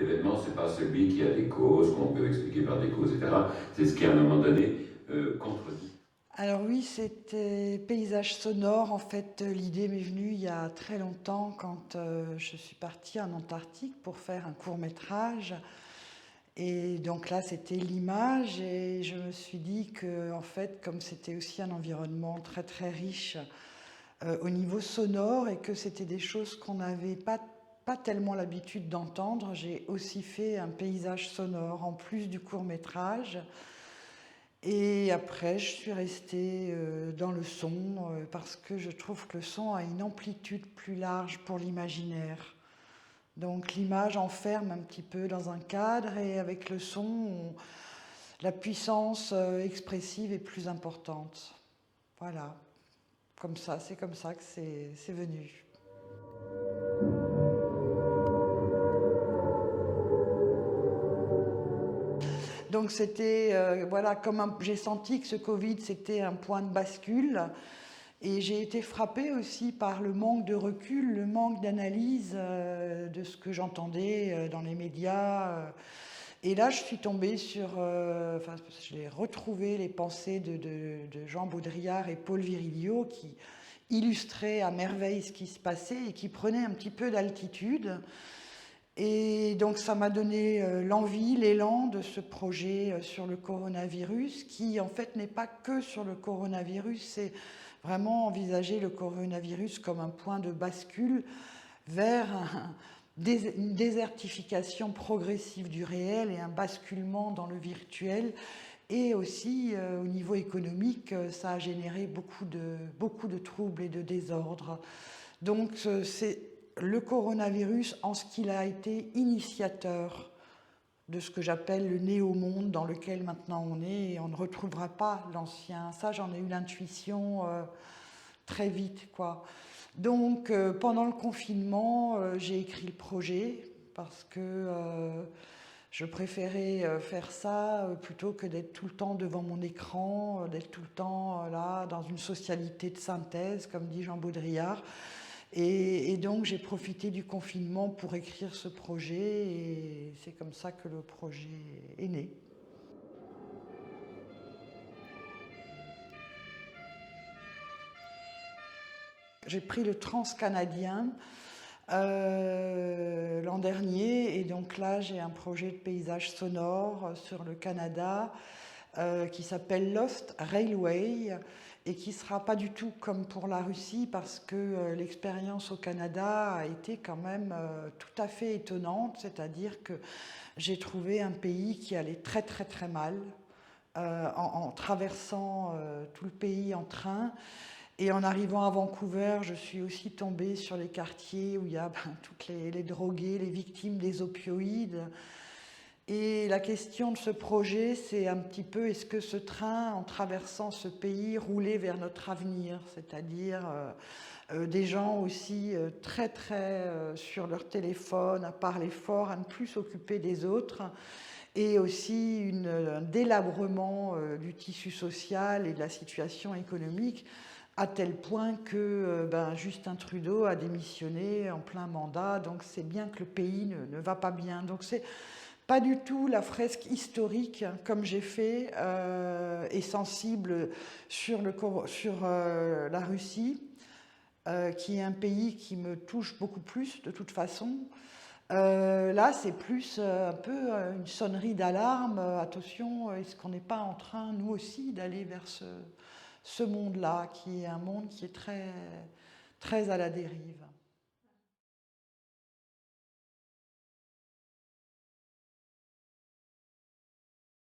L'événement, c'est pas celui qui a des causes, qu'on peut expliquer par des causes, etc. C'est ce qui, à un moment donné, contredit. Alors oui, c'était paysage sonore. En fait, l'idée m'est venue il y a très longtemps quand je suis partie en Antarctique pour faire un court-métrage. Et donc là, c'était l'image et je me suis dit que, en fait, comme c'était aussi un environnement très très riche au niveau sonore et que c'était des choses qu'on n'avait pas tellement l'habitude d'entendre, j'ai aussi fait un paysage sonore en plus du court-métrage. Et après, je suis restée dans le son parce que je trouve que le son a une amplitude plus large pour l'imaginaire. Donc l'image enferme un petit peu dans un cadre et avec le son, la puissance expressive est plus importante. Voilà, c'est comme ça que c'est venu. Donc c'était, voilà, j'ai senti que ce Covid, c'était un point de bascule. Et j'ai été frappée aussi par le manque de recul, le manque d'analyse de ce que j'entendais dans les médias. Et là, je suis tombée enfin, j'ai retrouvé les pensées de Jean Baudrillard et Paul Virilio qui illustraient à merveille ce qui se passait et qui prenaient un petit peu d'altitude. Et donc ça m'a donné l'envie, l'élan de ce projet sur le coronavirus qui en fait n'est pas que sur le coronavirus, c'est vraiment envisager le coronavirus comme un point de bascule vers une désertification progressive du réel et un basculement dans le virtuel. Et aussi au niveau économique, ça a généré beaucoup de troubles et de désordres. Donc c'est le coronavirus en ce qu'il a été initiateur de ce que j'appelle le néo-monde dans lequel maintenant on est et on ne retrouvera pas l'ancien. Ça, j'en ai eu l'intuition très vite, quoi. Donc pendant le confinement, j'ai écrit le projet parce que je préférais faire ça plutôt que d'être tout le temps devant mon écran, d'être tout le temps là dans une socialité de synthèse, comme dit Jean Baudrillard. Et donc j'ai profité du confinement pour écrire ce projet et c'est comme ça que le projet est né. J'ai pris le Transcanadien l'an dernier et donc là j'ai un projet de paysage sonore sur le Canada qui s'appelle Lost Railway et qui sera pas du tout comme pour la Russie parce que l'expérience au Canada a été quand même tout à fait étonnante, c'est-à-dire que j'ai trouvé un pays qui allait très très très mal en traversant tout le pays en train. Et en arrivant à Vancouver, je suis aussi tombée sur les quartiers où il y a toutes les drogués, les victimes des opioïdes. Et la question de ce projet, c'est un petit peu, est-ce que ce train, en traversant ce pays, roulait vers notre avenir, c'est-à-dire des gens aussi très très sur leur téléphone, à parler fort, à ne plus s'occuper des autres, et aussi un délabrement du tissu social et de la situation économique, à tel point que Justin Trudeau a démissionné en plein mandat, donc c'est bien que le pays ne va pas bien. Donc c'est pas du tout la fresque historique comme j'ai fait et sensible sur la Russie, qui est un pays qui me touche beaucoup plus de toute façon. Là, c'est plus un peu une sonnerie d'alarme. Attention, est-ce qu'on n'est pas en train, nous aussi, d'aller vers ce monde-là, qui est un monde qui est très, très à la dérive.